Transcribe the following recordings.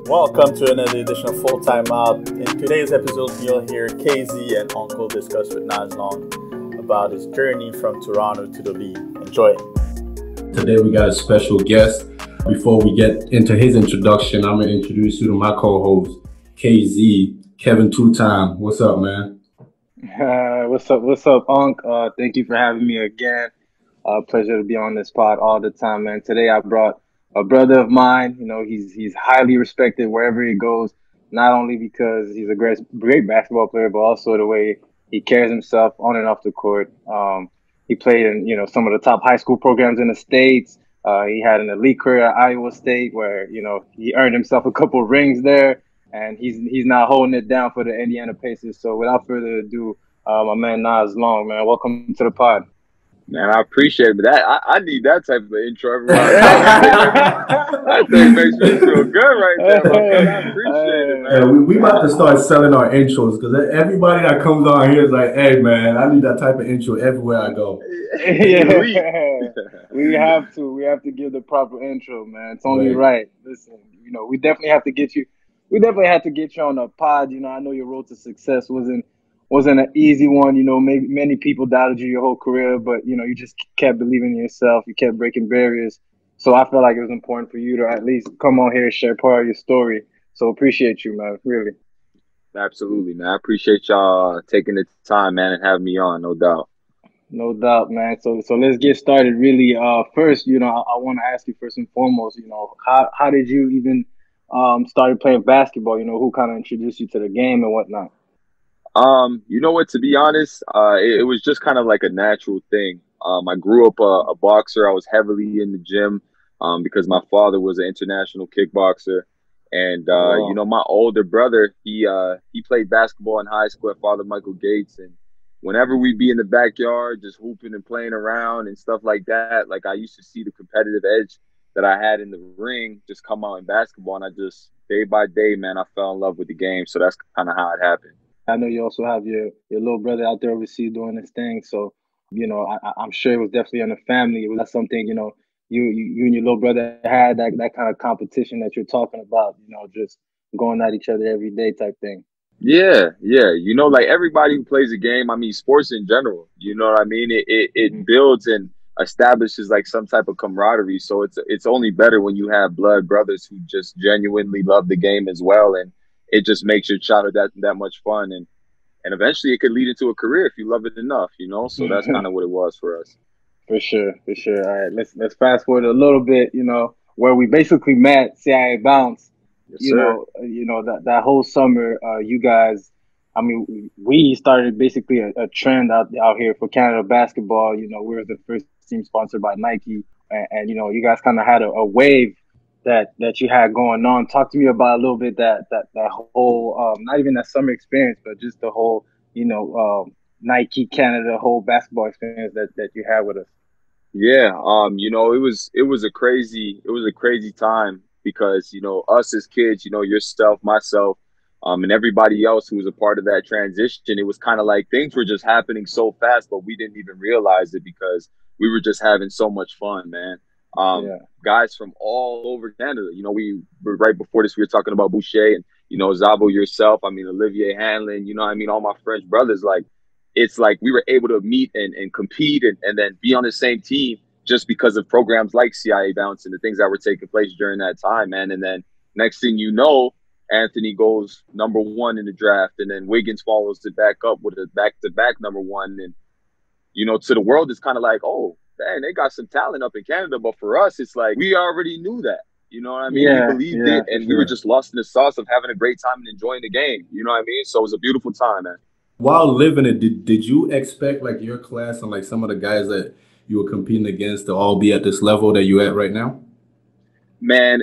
Welcome to another edition of Full Timeout. In today's episode, you'll hear KZ and Uncle discuss with Naz Long about his journey from Toronto to the league. Enjoy. Today we got a special guest. Before we get into his introduction, I'm going to introduce you to my co-host, KZ, Kevin Two-Time. What's up, man? What's up, Unc? Thank you for having me again. Pleasure to be on this pod all the time, man. Today I brought a brother of mine. You know, he's highly respected wherever he goes, not only because he's a great basketball player, but also the way he carries himself on and off the court. He played in, some of the top high school programs in the States. He had an elite career at Iowa State where, he earned himself a couple rings there, and he's now holding it down for the Indiana Pacers. So without further ado, my man Naz Long, man, welcome to the pod. Man, I appreciate it. But I need that type of intro every That thing makes me feel good right there, man. I appreciate it, man. Yeah, we about to start selling our intros because everybody that comes on here is like, hey, man, I need that type of intro everywhere I go. Yeah. We have to give the proper intro, man. It's only right. Listen, we definitely have to get you. We definitely have to get you on the pod. I know your road to success wasn't an easy one. Maybe many people doubted you your whole career, but you just kept believing in yourself. You kept breaking barriers. So I felt like it was important for you to at least come on here and share part of your story. So appreciate you, man. Really. Absolutely, man. I appreciate y'all taking the time, man, and having me on. No doubt. No doubt, man. So let's get started. Really, first, I want to ask you first and foremost, how did you even started playing basketball? Who kind of introduced you to the game and whatnot? You know what? To be honest, it was just kind of like a natural thing. I grew up a boxer. I was heavily in the gym because my father was an international kickboxer, and Wow. my older brother he played basketball in high school at Father Michael Gates, and whenever we'd be in the backyard just hooping and playing around and stuff like that, like I used to see the competitive edge that I had in the ring just come out in basketball, and I just day by day, man, I fell in love with the game. So that's kind of how it happened. I know you also have your little brother out there overseas doing his thing. So, I'm sure it was definitely in the family. It was something, you and your little brother had that kind of competition that you're talking about, just going at each other every day type thing. Yeah. Like everybody who plays a game, I mean, sports in general, you know what I mean? It builds and establishes like some type of camaraderie. So it's only better when you have blood brothers who just genuinely love the game as well. And it just makes your childhood that much fun. And eventually it could lead into a career if you love it enough, So that's kind of what it was for us. For sure. All right, let's fast forward a little bit, where we basically met CIA Bounce. Yes, sir. That whole summer, you guys, I mean, we started basically a trend out here for Canada basketball. We were the first team sponsored by Nike, and you guys kind of had a wave that you had going on. Talk to me about a little bit that whole, not even that summer experience, but just the whole, Nike Canada whole basketball experience that you had with us. Yeah, it was a crazy time because, us as kids, yourself, myself, and everybody else who was a part of that transition, it was kind of like things were just happening so fast, but we didn't even realize it because we were just having so much fun, man. Guys from all over Canada, we were right before this, we were talking about Boucher and, Zabo, yourself, I mean, Olivier Hanlon, all my French brothers, like, it's like we were able to meet and compete and then be on the same team just because of programs like CIA Bounce and the things that were taking place during that time, man. And then next thing you know, Anthony goes #1 in the draft, and then Wiggins follows it back up with a back-to-back #1. And, to the world, it's kind of like, oh, man, they got some talent up in Canada. But for us, it's like we already knew that. You know what I mean? Yeah, we believed it, and we were just lost in the sauce of having a great time and enjoying the game. You know what I mean? So it was a beautiful time, man. While living it, did you expect like your class and like some of the guys that you were competing against to all be at this level that you're at right now? Man,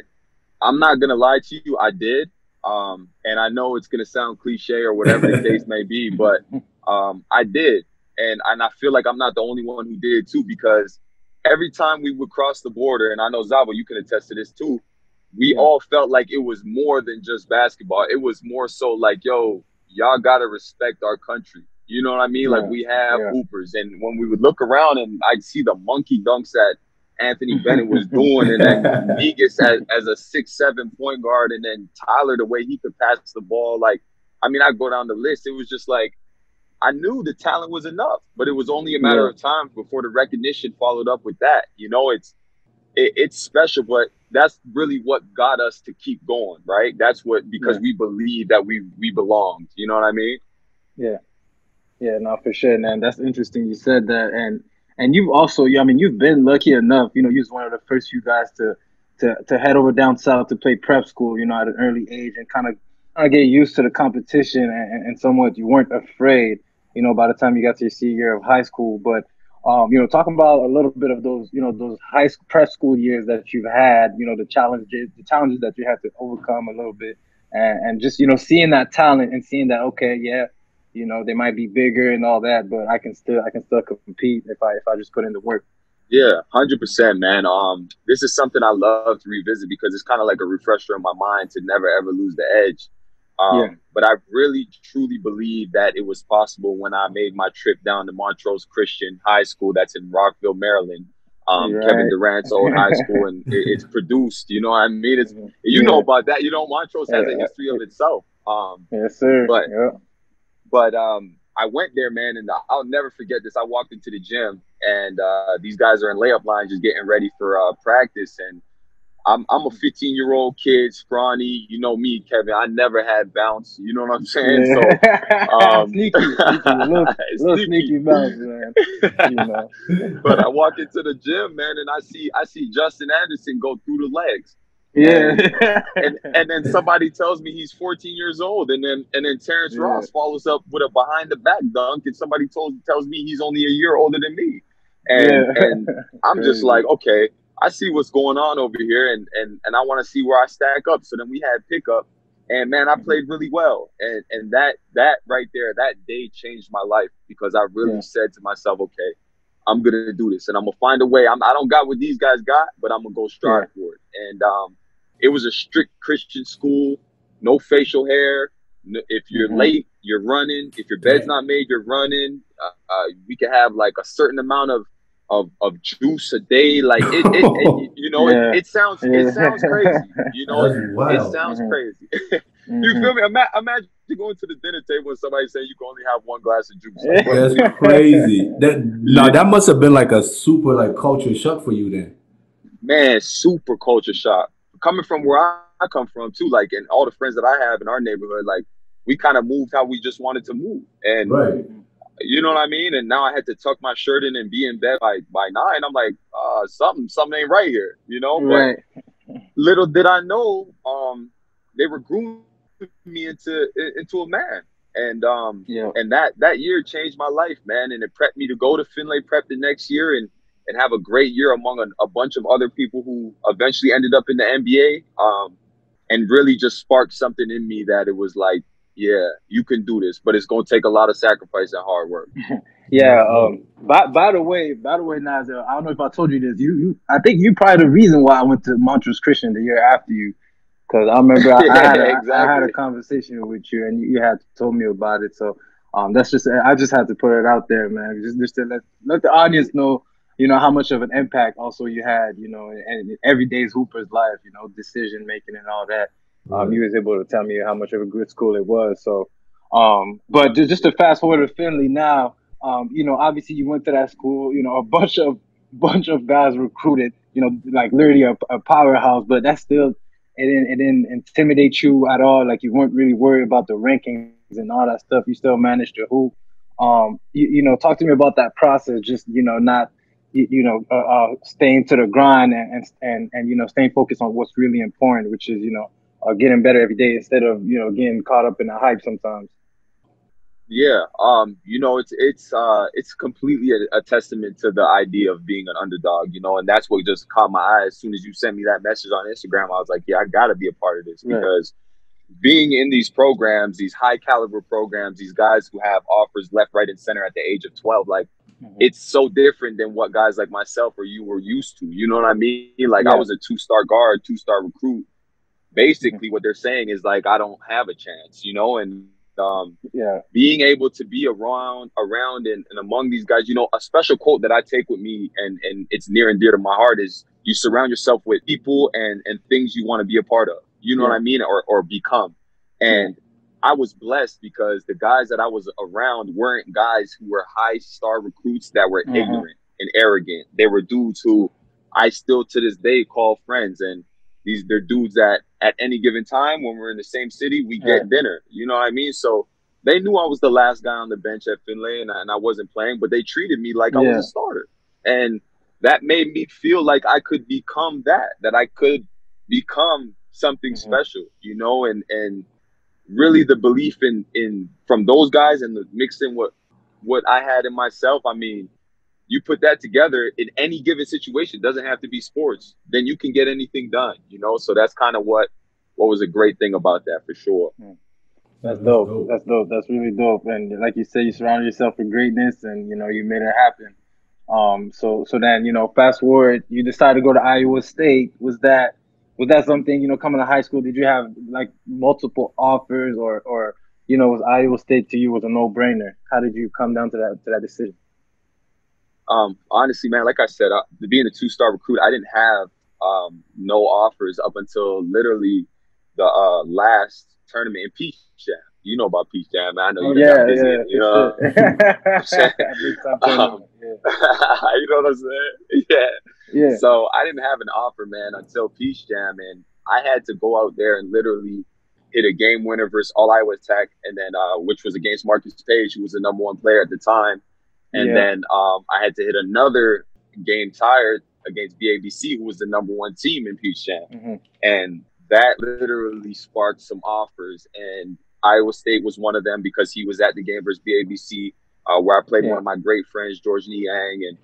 I'm not going to lie to you. I did. And I know it's going to sound cliche or whatever the case may be, but I did. And I feel like I'm not the only one who did too, because every time we would cross the border, and I know Zabo, you can attest to this too, we all felt like it was more than just basketball. It was more so like, yo, y'all got to respect our country. You know what I mean? Like we have hoopers. And when we would look around and I'd see the monkey dunks at Anthony Bennett was doing, and then Negus as a 6'7" point guard, and then Tyler, the way he could pass the ball. Like, I mean, I go down the list. It was just like, I knew the talent was enough, but it was only a matter of time before the recognition followed up with that. You know, it's special, but that's really what got us to keep going, right? That's what, because we believe that we belonged. You know what I mean? Yeah. Yeah, no, for sure, man. That's interesting you said that. And you've also, I mean, you've been lucky enough, you know, you was one of the first few guys to head over down south to play prep school, you know, at an early age, and kind of get used to the competition, and somewhat you weren't afraid, you know, by the time you got to your senior year of high school. But you know, talking about a little bit of those, you know, those high school prep school years that you've had, you know, the challenges that you had to overcome a little bit, and just, you know, seeing that talent and seeing that, okay, yeah, you know, they might be bigger and all that, but I can still compete if I just put in the work. Yeah, 100%, man. This is something I love to revisit because it's kind of like a refresher in my mind to never ever lose the edge. But I really truly believe that it was possible when I made my trip down to Montrose Christian High School, that's in Rockville, Maryland. Kevin Durant's old high school, and it's produced. You know what I mean? It's know about that. You know, Montrose has a history of itself. Yes, sir. But I went there, man, and I'll never forget this. I walked into the gym, and these guys are in layup line just getting ready for practice. And I'm a 15-year-old kid, scrawny. You know me, Kevin. I never had bounce. You know what I'm saying? So sneaky, little sneaky bounce, man. You know. But I walk into the gym, man, and I see Justin Anderson go through the legs. Yeah. And then somebody tells me he's 14 years old, and then Terrence Ross follows up with a behind the back dunk, and somebody tells me he's only a year older than me. And I'm just like, okay, I see what's going on over here, and I want to see where I stack up. So then we had pickup, and man, I played really well. And that right there, that day changed my life, because I really said to myself, okay, I'm gonna do this, and I'm gonna find a way. I don't got what these guys got, but I'm gonna go strive for it. And it was a strict Christian school, no facial hair. If you're late, you're running. If your bed's not made, you're running. We could have like a certain amount of juice a day. Like you know, it sounds crazy. You know, it sounds crazy. You feel me? Imagine going to the dinner table and somebody saying you can only have one glass of juice. Like, that's crazy. That must have been like a super like culture shock for you then. Man, super culture shock. Coming from where I come from too, like, and all the friends that I have in our neighborhood, like, we kind of moved how we just wanted to move. And you know what I mean? And now I had to tuck my shirt in and be in bed by 9. I'm like, something ain't right here, you know? But little did I know, they were grooming me into a man. And and that year changed my life, man. And it prepped me to go to Finlay Prep the next year and have a great year among a bunch of other people who eventually ended up in the NBA, and really just sparked something in me that it was like, yeah, you can do this, but it's going to take a lot of sacrifice and hard work. By the way, Naz, I don't know if I told you this. I think you're probably the reason why I went to Montrose Christian the year after you, because I remember I had a conversation with you, and you had told me about it. So that's just, I just had to put it out there, man, just to let the audience know, you know, how much of an impact also you had, you know, in everyday's hooper's life, you know, decision making and all that. You was able to tell me how much of a good school it was. So, but just to fast forward to Finley now, you know, obviously you went to that school, you know, a bunch of guys recruited, you know, like literally a powerhouse, but that still, it didn't intimidate you at all. Like, you weren't really worried about the rankings and all that stuff. You still managed to hoop. You know, talk to me about that process. Just, you know, not, staying to the grind and you know, staying focused on what's really important, which is, you know, getting better every day instead of, you know, getting caught up in the hype sometimes. Yeah, you know, it's completely a testament to the idea of being an underdog, you know, and that's what just caught my eye. As soon as you sent me that message on Instagram, I was like, yeah, I got to be a part of this, because being in these programs, these high caliber programs, these guys who have offers left, right, and center at the age of 12, like, it's so different than what guys like myself or you were used to. You know what I mean? Like, I was a 2-star guard, 2-star recruit. Basically, what they're saying is, like, I don't have a chance, you know, and being able to be around and among these guys, you know, a special quote that I take with me and it's near and dear to my heart is you surround yourself with people and things you want to be a part of. You know what I mean? Or become. And I was blessed because the guys that I was around weren't guys who were high star recruits that were ignorant and arrogant. They were dudes who I still to this day call friends. And they're dudes that at any given time when we're in the same city, we get dinner. You know what I mean? So they knew I was the last guy on the bench at Finlay and I wasn't playing, but they treated me like I was a starter. And that made me feel like I could become that I could become something special, you know, and really the belief in from those guys and the mixed in what I had in myself. I mean, you put that together in any given situation, doesn't have to be sports, then you can get anything done, you know? So that's kind of what was a great thing about that for sure. That's dope. That's dope. That's really dope. And like you said, you surrounded yourself with greatness and, you know, you made it happen. So then, you know, fast forward, you decided to go to Iowa State. Was that something, you know, coming to high school, did you have like multiple offers or, you know, was Iowa State to you was a no-brainer? How did you come down to that decision? Honestly, man, like I said, being a 2-star recruit, I didn't have no offers up until literally the last tournament in Peach Jam. You know about Peach Jam, man. I know you got busy. You know what I'm saying? You know what I'm saying? Yeah. So I didn't have an offer, man, until Peach Jam, and I had to go out there and literally hit a game winner versus All Iowa Tech, and then which was against Marcus Page, who was the #1 player at the time. And then I had to hit another game tired against BABC, who was the #1 team in Peach Jam. And that literally sparked some offers. And Iowa State was one of them because he was at the game versus BABC, where I played one of my great friends, George Niang. And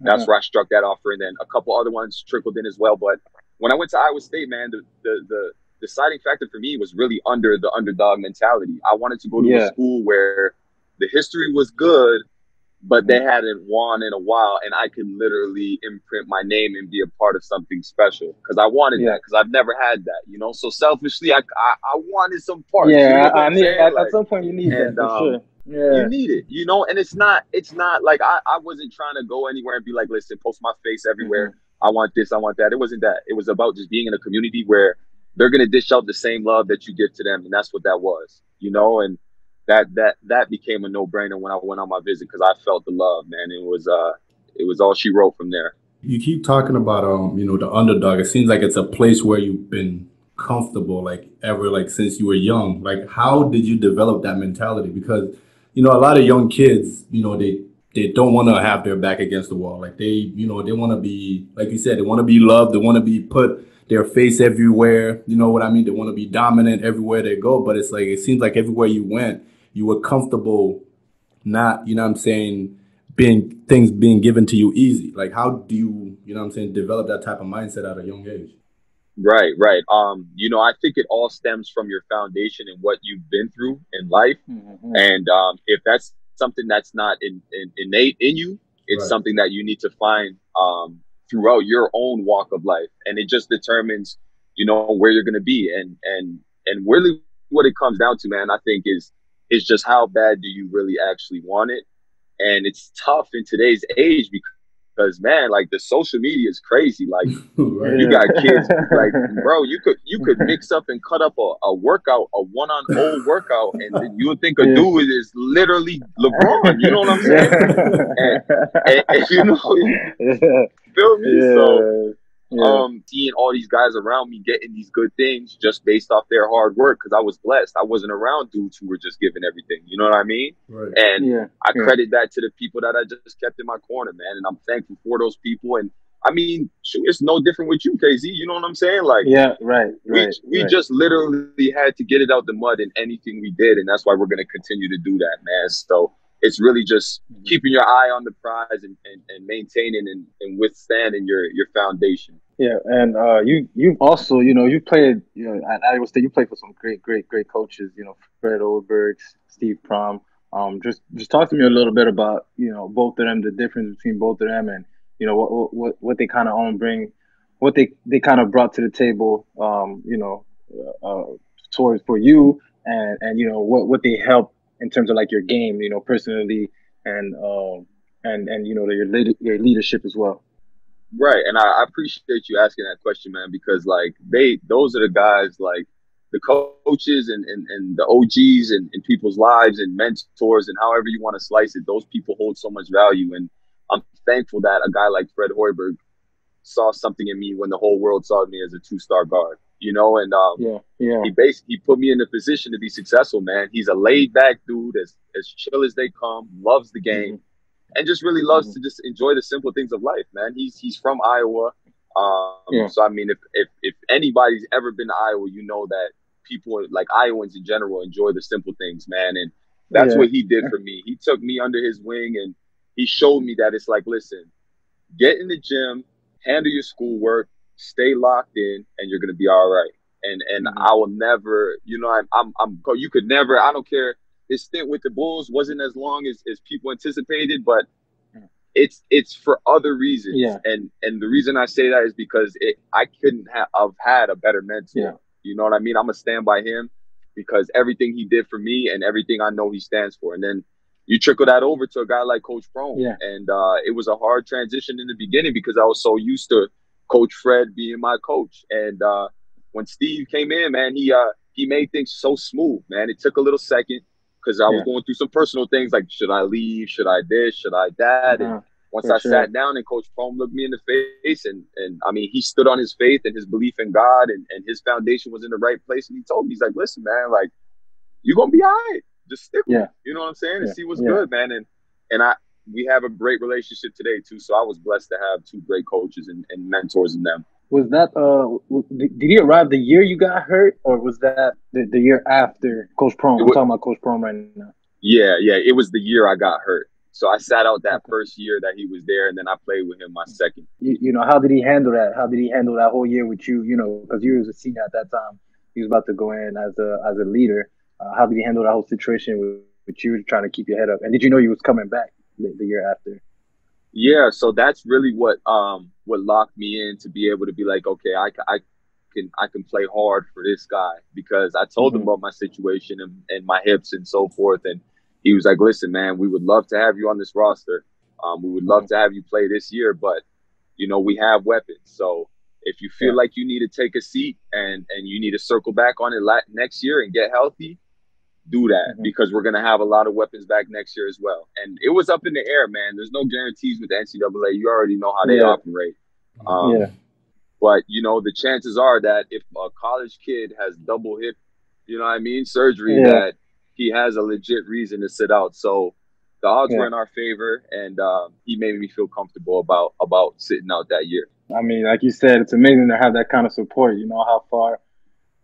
that's where I struck that offer. And then a couple other ones trickled in as well. But when I went to Iowa State, man, the deciding factor for me was really under the underdog mentality. I wanted to go to a school where the history was good, but they hadn't won in a while, and I could literally imprint my name and be a part of something special because I wanted that because I've never had that, you know. So selfishly, I wanted some parts. Yeah, you know I need at some point you need that for sure. You need it, you know. And it's not like I wasn't trying to go anywhere and be like, listen, post my face everywhere. I want this, I want that. It wasn't that. It was about just being in a community where they're gonna dish out the same love that you give to them, and that's what that was, you know. And that became a no-brainer when I went on my visit because I felt the love, man. It was all she wrote from there. You keep talking about you know, the underdog. It seems like it's a place where you've been comfortable like since you were young. Like, how did you develop that mentality? Because, you know, a lot of young kids, you know, they don't want to have their back against the wall. Like they want to be, like you said, they want to be loved. They want to be put their face everywhere. You know what I mean? They want to be dominant everywhere they go. But it's like, it seems like everywhere you went, you were comfortable not, you know what I'm saying, things being given to you easy. Like, how do you know what I'm saying, develop that type of mindset at a young age? Right. You know, I think it all stems from your foundation and what you've been through in life. And if that's something that's not innate in you, it's something that you need to find throughout your own walk of life. And it just determines, you know, where you're going to be. And really what it comes down to, man, I think is just how bad do you really actually want it? And it's tough in today's age because, man, like the social media is crazy. Like you got kids, like, bro, you could mix up and cut up a workout, a one-on-0 workout, and you would think a dude is literally LeBron. You know what I'm saying? and you know, feel me? So seeing all these guys around me getting these good things just based off their hard work, because I was blessed. I wasn't around dudes who were just giving everything. You know what I mean? And I credit that to the people that I just kept in my corner, man. And I'm thankful for those people. And I mean, shoot, it's no different with you, KZ. You know what I'm saying? Like, we just literally had to get it out the mud in anything we did. And that's why we're going to continue to do that, man. So it's really just keeping your eye on the prize and maintaining and withstanding your foundation. Yeah, and you've also, you know, you played, you know, at Iowa State. You played for some great coaches. You know, Fred Oberg, Steve Prom. Just talk to me a little bit about, you know, both of them, the difference between both of them, and you know what they kind of bring, what they kind of brought to the table. You know, towards for you. and what they help in terms of like your game, personally, and your leadership as well. Right, and I appreciate you asking that question, man, because like those are the guys, like the coaches and the OGs in people's lives and mentors and however you want to slice it. Those people hold so much value, and I'm thankful that a guy like Fred Hoiberg saw something in me when the whole world saw me as a 2-star guard, and he put me in a position to be successful, man. He's a laid back dude, as chill as they come, loves the game. Mm-hmm. And just really loves to just enjoy the simple things of life, man. He's from Iowa, so I mean, if anybody's ever been to Iowa, you know that people like Iowans in general enjoy the simple things, man. And that's what he did for me. He took me under his wing and he showed me that it's like, listen, get in the gym, handle your schoolwork, stay locked in, and you're gonna be all right. And I will never, you could never. I don't care. His stint with the Bulls wasn't as long as people anticipated, but it's for other reasons. Yeah. And the reason I say that is because I couldn't have had a better mentor. Yeah. You know what I mean? I'm going to stand by him because everything he did for me and everything I know he stands for. And then you trickle that over to a guy like Coach Prone. Yeah. And it was a hard transition in the beginning because I was so used to Coach Fred being my coach. And when Steve came in, man, he made things so smooth, man. It took a little second. Because I was going through some personal things like, should I leave? Should I this? Should I that? And once I sat down and Coach Prome looked me in the face and I mean, he stood on his faith and his belief in God and his foundation was in the right place. And he told me, he's like, listen, man, like, you're going to be all right. Just stick with it. You know what I'm saying? And see what's good, man. And we have a great relationship today, too. So I was blessed to have 2 great coaches and mentors in them. Was that did he arrive the year you got hurt, or was that the year after Coach Prome? We're talking about Coach Prome right now. Yeah, it was the year I got hurt. So I sat out that first year that he was there, and then I played with him my second. How did he handle that? How did he handle that whole year with you? Because you was a senior at that time. He was about to go in as a leader. How did he handle that whole situation with you trying to keep your head up? And did you know he was coming back the year after? Yeah, so that's really what locked me in to be able to be like, okay, I can play hard for this guy, because I told him about my situation and my hips and so forth, and he was like, listen, man, we would love to have you on this roster. We would love to have you play this year, but we have weapons. So if you feel like you need to take a seat and you need to circle back on it next year and get healthy, do that, because we're going to have a lot of weapons back next year as well. And it was up in the air, man. There's no guarantees with the NCAA. You already know how they operate. But, the chances are that if a college kid has double hip, surgery, that he has a legit reason to sit out. So the odds were in our favor, and he made me feel comfortable about sitting out that year. I mean, like you said, it's amazing to have that kind of support.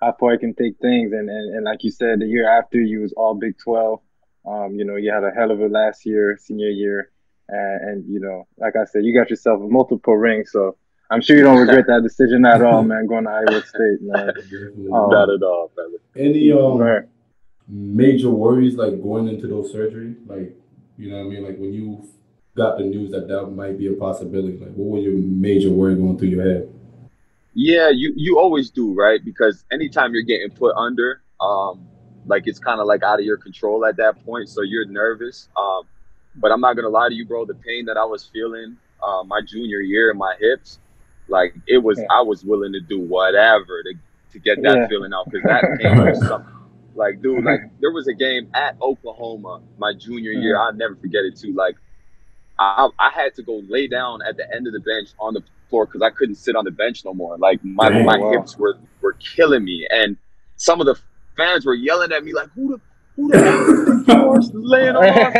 How far it can take things. And like you said, the year after you was all Big 12. You had a hell of a last year, senior year. And like I said, you got yourself multiple rings. So I'm sure you don't regret that decision at all, man, going to Iowa State, man. Not at all, brother. Any major worries, like, going into those surgeries? Like, like when you got the news that might be a possibility, like, what was your major worry going through your head? Yeah, you always do, right? Because anytime you're getting put under, like, it's kind of like out of your control at that point. So you're nervous. But I'm not going to lie to you, bro. The pain that I was feeling my junior year in my hips, like, it was, I was willing to do whatever to get that feeling out, because that pain was something. Like, dude, like, there was a game at Oklahoma my junior year. I'll never forget it, too. Like, I had to go lay down at the end of the bench on the floor because I couldn't sit on the bench no more. Like, my hips were killing me, and some of the fans were yelling at me like, "Who the hell is laying on my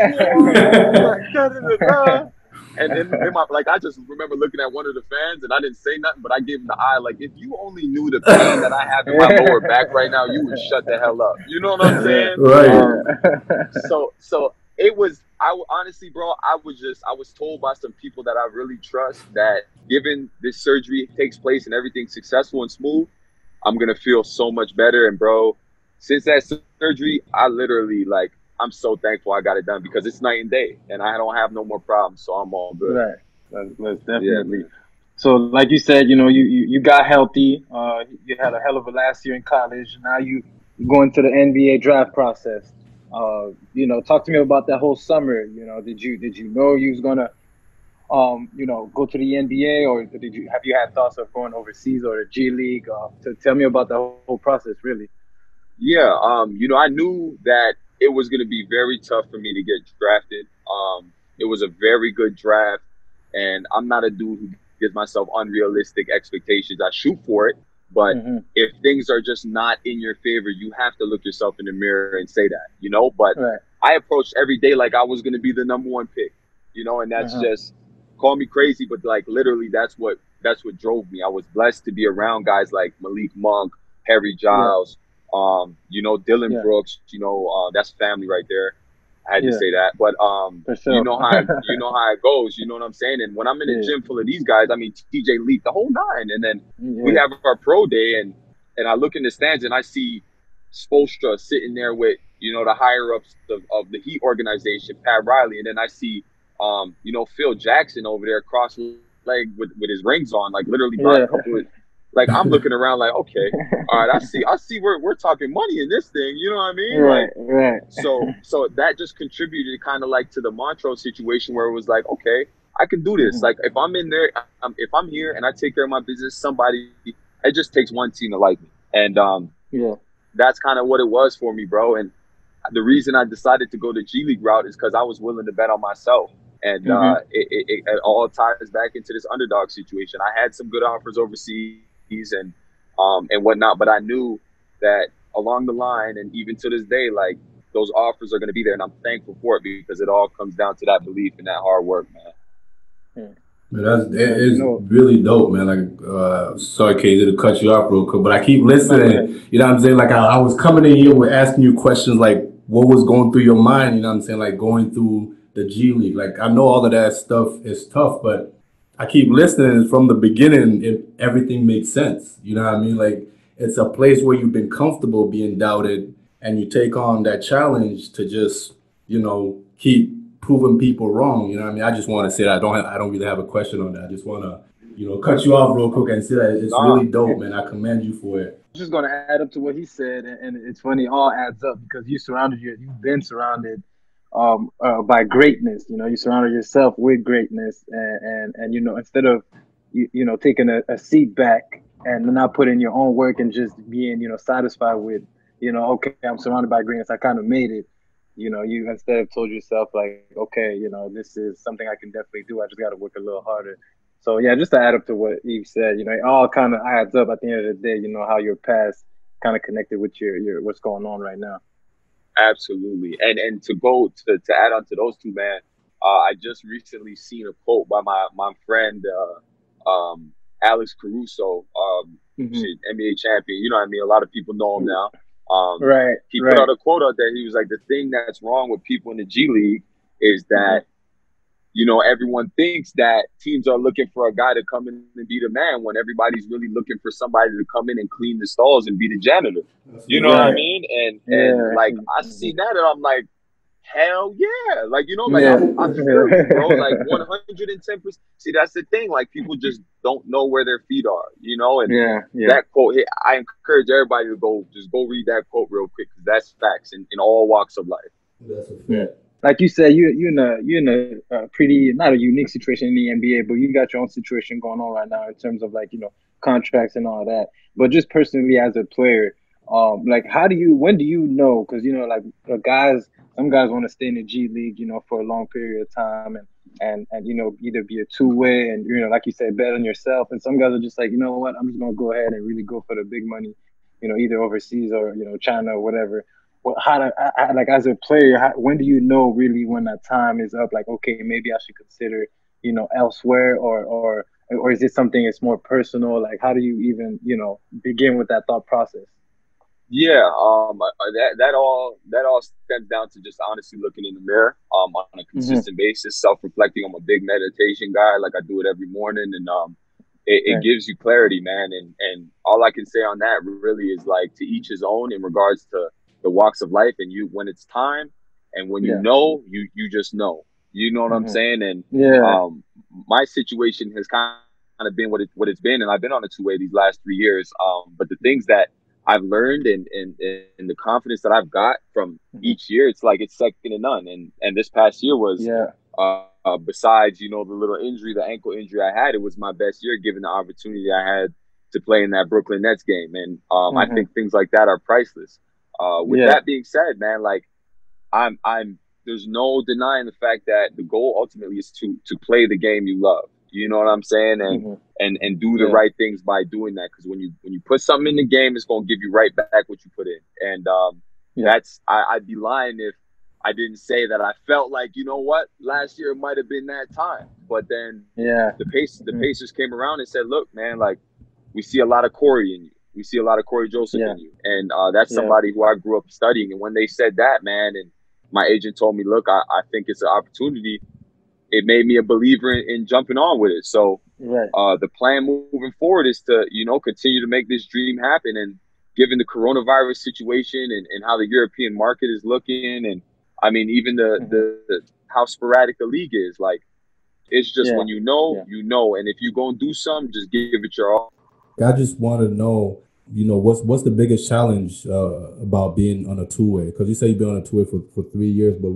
floor?" And then I just remember looking at one of the fans, and I didn't say nothing, but I gave him the eye. Like, if you only knew the pain that I have in my lower back right now, you would shut the hell up. You know what I'm saying? Right. So it was. Honestly, bro, I was told by some people that I really trust that given this surgery takes place and everything's successful and smooth, I'm going to feel so much better. And, bro, since that surgery, I literally, like, I'm so thankful I got it done, because it's night and day and I don't have no more problems. So I'm all good. Right. That's definitely. Yeah. So like you said, you got healthy. You had a hell of a last year in college. Now you going to the NBA draft process. Talk to me about that whole summer. Did you know you was gonna go to the NBA, or have you had thoughts of going overseas or the G League? To tell me about the whole process, really. Yeah, I knew that it was going to be very tough for me to get drafted. It was a very good draft, and I'm not a dude who gives myself unrealistic expectations. I shoot for it, but Mm-hmm. if things are just not in your favor, you have to look yourself in the mirror and say that. But Right. I approached every day like I was going to be the number one pick, and that's Uh-huh. just call me crazy, but like literally, that's what drove me. I was blessed to be around guys like Malik Monk, Harry Yeah. Giles. Dylan Yeah. Brooks, that's family right there. I had to Yeah. say that, but For you sure. know how it goes. You know what I'm saying? And when I'm in a Yeah. gym full of these guys, I mean TJ Leap, the whole nine, and then we Yeah. have our pro day, and I look in the stands and I see Spoelstra sitting there with the higher ups of the Heat organization, Pat Riley, and then I see Phil Jackson over there cross leg with his rings on, like literally by a Yeah. couple of like I'm looking around like, okay, all right, I see we're talking money in this thing, you know what I mean? Right. Like Right. so that just contributed kind of like to the Montrose situation where it was like, okay, I can do this. Mm-hmm. Like if I'm in there, if I'm here and I take care of my business, it just takes one team to like me. And Yeah. that's kind of what it was for me, bro. And the reason I decided to go the G League route is because I was willing to bet on myself. And Mm-hmm. it all ties back into this underdog situation. I had some good offers overseas and whatnot, but I knew that along the line and even to this day, like those offers are going to be there, and I'm thankful for it because it all comes down to that belief and that hard work, man. Yeah. Man, Yeah. it's really dope, man. Like, sorry, KZ, to cut you off real quick, but I keep No, go ahead. listening. You know what I'm saying? Like, I was coming in here with asking you questions like, what was going through your mind? You know what I'm saying? Like, going through the G League. Like, I know all of that stuff is tough, but I keep listening from the beginning. Everything makes sense. You know what I mean? Like, it's a place where you've been comfortable being doubted, and you take on that challenge to just, keep proving people wrong. You know what I mean? I just want to say that I don't really have a question on that. I just want to, cut you off real quick and say that it's Nah, really dope, man. I commend you for it. Just going to add up to what he said, and it's funny, it all adds up because you've been surrounded by greatness. You surrounded yourself with greatness, and instead of taking a seat back and not putting your own work and just being satisfied with okay, I'm surrounded by greatness, I kind of made it. You instead have told yourself like, okay, this is something I can definitely do. I just got to work a little harder. So yeah, just to add up to what Eve said, it all kind of adds up at the end of the day. How your past kind of connected with your what's going on right now. absolutely. And to go to add on to those two, man, I just recently seen a quote by my friend Alex Caruso, Mm-hmm. NBA champion. You know what I mean? A lot of people know him now. Right, He put right. out a quote out there. He was like, the thing that's wrong with people in the G League is Mm-hmm. that everyone thinks that teams are looking for a guy to come in and be the man when everybody's really looking for somebody to come in and clean the stalls and be the janitor. You know what I Right. mean? And Yeah. like I Mm-hmm. see that and I'm like, hell yeah. Like, like Yeah. I feel you, bro. Like 110%. See, that's the thing. Like people just don't know where their feet are, and Yeah. Yeah. that quote, I encourage everybody to go read that quote real quick because that's facts in all walks of life. That's a Yeah. fact. Like you said, you're in a pretty not a unique situation in the NBA, but you got your own situation going on right now in terms of like contracts and all that. But just personally as a player, like when do you know? Because like some guys want to stay in the G League, for a long period of time and either be a two-way and like you said, bet on yourself. And some guys are just like, you know what, I'm just gonna go ahead and really go for the big money, either overseas or China or whatever. Well, like as a player, when do you know really when that time is up? Like, okay, maybe I should consider, elsewhere, or is it something that's more personal? Like, how do you even, begin with that thought process? Yeah, that all stems down to just honestly looking in the mirror on a Mm-hmm. consistent basis, self-reflecting. I'm a big meditation guy, like I do it every morning, and it Right. gives you clarity, man. And all I can say on that really is like to each his own in regards to the walks of life, and you when it's time, and when Yeah. you just know, you know what I'm Mm-hmm. saying. And Yeah. my situation has kind of been what it's been, and I've been on a two-way these last 3 years. But the things that I've learned and the confidence that I've got from each year, it's like it's second to none. And this past year was, besides, you know, the little injury, the ankle injury I had, it was my best year given the opportunity I had to play in that Brooklyn Nets game. And I think things like that are priceless. With that being said, man, like I'm there's no denying the fact that the goal ultimately is to play the game you love. You know what I'm saying? And do the right things by doing that. Because when you put something in the game, it's gonna give you right back what you put in. And that's I'd be lying if I didn't say that I felt like, you know what, last year it might have been that time. But then the Pacers came around and said, look, man, like we see a lot of Corey in you. We see a lot of Corey Joseph in you. And that's somebody who I grew up studying. And when they said that, man, and my agent told me, look, I think it's an opportunity, it made me a believer in jumping on with it. So the plan moving forward is to, you know, continue to make this dream happen. And given the coronavirus situation and how the European market is looking, and I mean, even the how sporadic the league is, like, it's just when you know, and if you're going to do something, just give it your all. I just want to know, you know, what's the biggest challenge about being on a two-way? Because you say you've been on a two-way for 3 years, but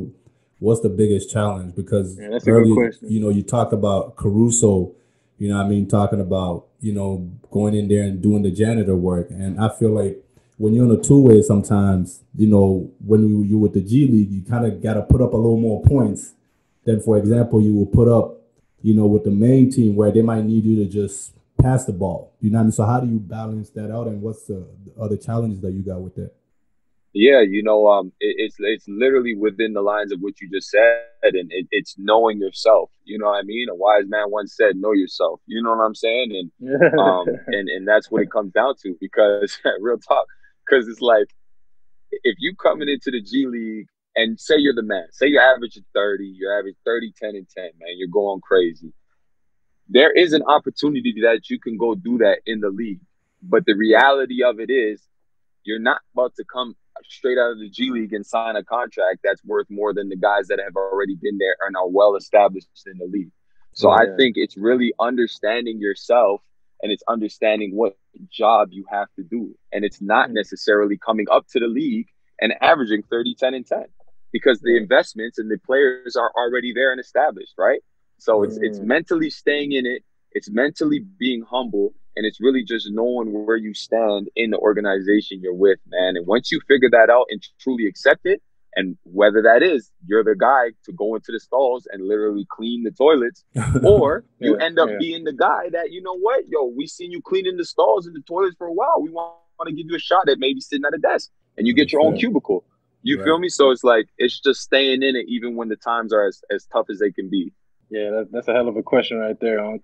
what's the biggest challenge? Because that's a good question. You know, you talked about Caruso, you know what I mean, talking about, you know, going in there and doing the janitor work. And I feel like when you're on a two-way sometimes, you know, when you're with the G League, you kind of got to put up a little more points than, for example, you will put up, you know, with the main team where they might need you to just pass the ball. You know what I mean? So how do you balance that out, and what's the other challenges that you got with that? Yeah, you know, it's literally within the lines of what you just said, and it's knowing yourself. You know what I mean? A wise man once said, "Know yourself." You know what I'm saying? And that's what it comes down to. Because real talk, because it's like if you coming into the G League and say you're the man, say you're averaging 30, you're average 30, 10, and 10, man, you're going crazy. There is an opportunity that you can go do that in the league, but the reality of it is, you're not about to come straight out of the G League and sign a contract that's worth more than the guys that have already been there and are well established in the league. So I think it's really understanding yourself, and it's understanding what job you have to do. And it's not necessarily coming up to the league and averaging 30, 10, and 10, because the investments and the players are already there and established, right? So it's mentally staying in it. It's mentally being humble. And it's really just knowing where you stand in the organization you're with, man. And once you figure that out and truly accept it, and whether that is you're the guy to go into the stalls and literally clean the toilets, or you end up being the guy that, you know what, yo, we seen you cleaning the stalls and the toilets for a while. We want to give you a shot at maybe sitting at a desk, and you get your own cubicle. You feel me? So it's like, it's just staying in it even when the times are as tough as they can be. Yeah, that's a hell of a question right there, Unc.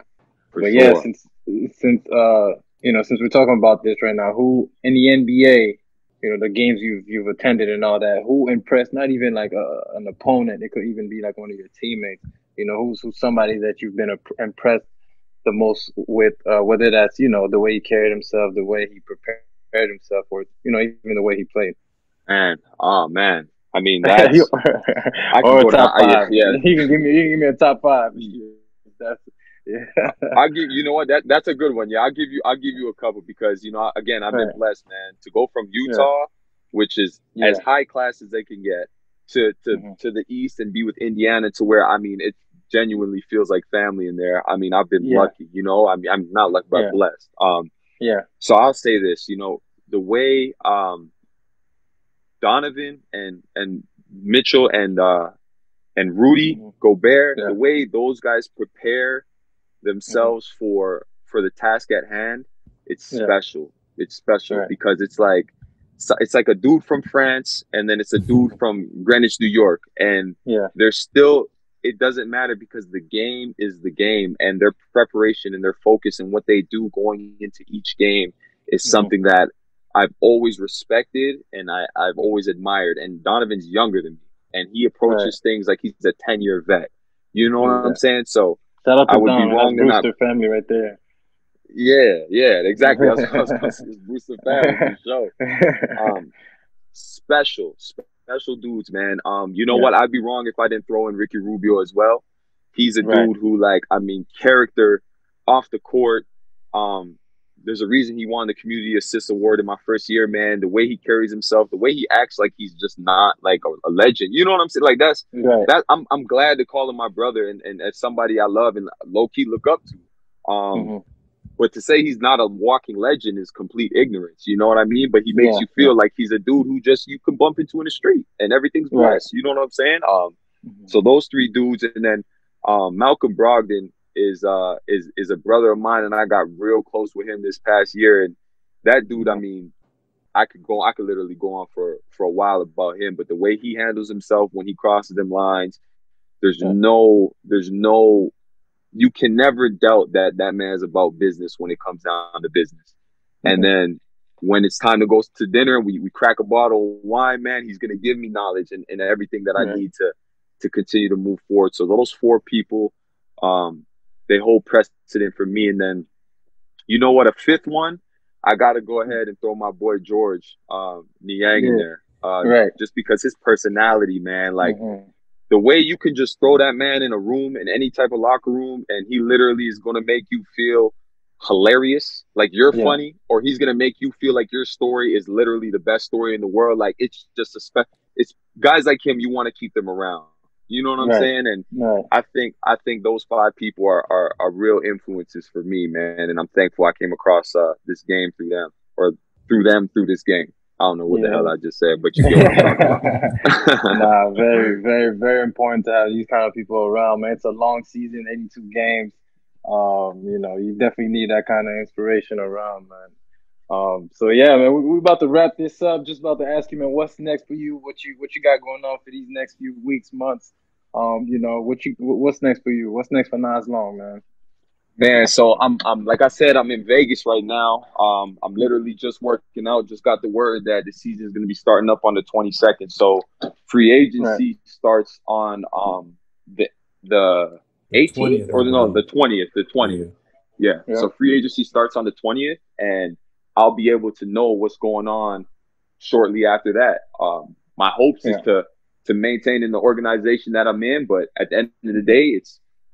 But sure. since you know, since we're talking about this right now, who in the NBA, you know, the games you've attended and all that, who impressed? Not even like an opponent; it could even be like one of your teammates. You know, who's somebody that you've been impressed the most with, whether that's, you know, the way he carried himself, the way he prepared himself, or, you know, even the way he played. Man, oh man, I mean, that's I can go top five. Yeah, you can give me a top five. That's I'll give you know what, that's a good one. Yeah, I'll give you a couple, because, you know, again, I've been blessed, man, to go from Utah, which is as high class as they can get, to the East and be with Indiana, to where, I mean, it genuinely feels like family in there. I mean, I've been lucky, you know. I mean, I'm not lucky, but blessed. So I'll say this, you know, the way Donovan and Mitchell and Rudy Gobert, the way those guys prepare themselves for the task at hand, it's special. It's special because it's like a dude from France, and then it's a dude from Greenwich, New York, and they're still, it doesn't matter, because the game is the game, and their preparation and their focus and what they do going into each game is something that I've always respected and I've always admired. And Donovan's younger than me, and he approaches things like he's a 10-year vet. You know what I'm saying? So shout out to I would Don, be wrong to not. Brewster family right there. Yeah, exactly. That's what I was going to say. It's Brewster family for sure. Special dudes, man. You know what? I'd be wrong if I didn't throw in Ricky Rubio as well. He's a dude who, like, I mean, character off the court, There's a reason he won the Community Assist Award in my first year, man. The way he carries himself, the way he acts like he's just not like a legend. You know what I'm saying? Like I'm glad to call him my brother and as somebody I love and low key look up to. But to say he's not a walking legend is complete ignorance. You know what I mean? But he makes you feel like he's a dude who just you can bump into in the street and everything's blessed. You know what I'm saying? So those three dudes, and then Malcolm Brogdon is a brother of mine, and I got real close with him this past year. And that dude, I mean, I could literally go on for a while about him. But the way he handles himself when he crosses them lines, there's no. You can never doubt that man's about business when it comes down to business. And then when it's time to go to dinner, we crack a bottle of wine, man, he's going to give me knowledge and everything that I need to continue to move forward. So those four people, they hold precedent for me. And then, you know what, a fifth one, I got to go ahead and throw my boy George Niang in there. Just because his personality, man, like, the way you can just throw that man in a room, in any type of locker room, and he literally is going to make you feel hilarious, like you're funny, or he's going to make you feel like your story is literally the best story in the world. Like, it's just it's guys like him, you want to keep them around. You know what I'm saying? And I think those five people are real influences for me, man. And I'm thankful I came across this game through them, or through this game. I don't know what the hell I just said, but you get what I'm talking about. Very, very, very important to have these kind of people around, man. It's a long season, 82 games. You know, you definitely need that kind of inspiration around, man. So yeah, man, we're about to wrap this up. Just about to ask you, man, what's next for you? What you got going on for these next few weeks, months? You know, what's next for you? What's next for Naz Long, man? Man, so I'm like I said, I'm in Vegas right now. I'm literally just working out. Just got the word that the season is going to be starting up on the 22nd. So free agency starts on the 18th or no, the 20th. The 20th. Yeah. So free agency starts on the 20th, and I'll be able to know what's going on shortly after that. My hopes is to maintain in the organization that I'm in, but at the end of the day,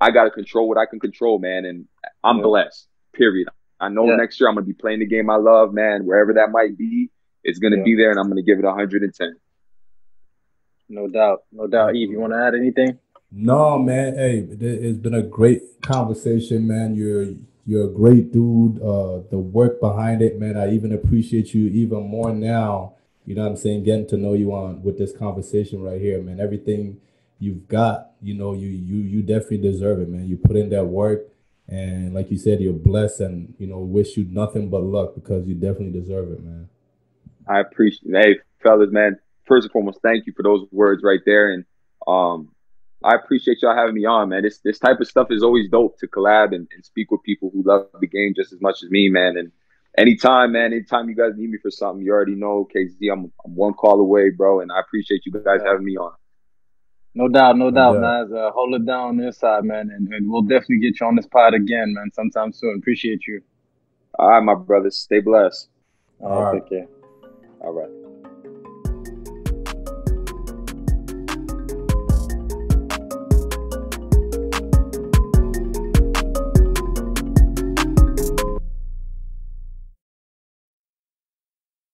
I got to control what I can control, man. And I'm blessed, period. I know next year I'm going to be playing the game I love, man. Wherever that might be, it's going to be there, and I'm going to give it 110. No doubt. No doubt. Eve, you want to add anything? No, man. Hey, it's been a great conversation, man. You're a great dude. The work behind it, man. I even appreciate you even more now. You know what I'm saying? Getting to know you with this conversation right here, man. Everything you've got, you know, you definitely deserve it, man. You put in that work, and like you said, you're blessed, and you know, wish you nothing but luck, because you definitely deserve it, man. I appreciate it. Hey, fellas, man, first and foremost, thank you for those words right there. And I appreciate y'all having me on, man. This type of stuff is always dope to collab and speak with people who love the game just as much as me, man. And anytime you guys need me for something, you already know, KZ, I'm one call away, bro. And I appreciate you guys having me on. No doubt, Naz. Hold it down on this side, man, and we'll definitely get you on this pod again, man, sometime soon. Appreciate you. All right, my brothers. Stay blessed. All right. Take care. All right.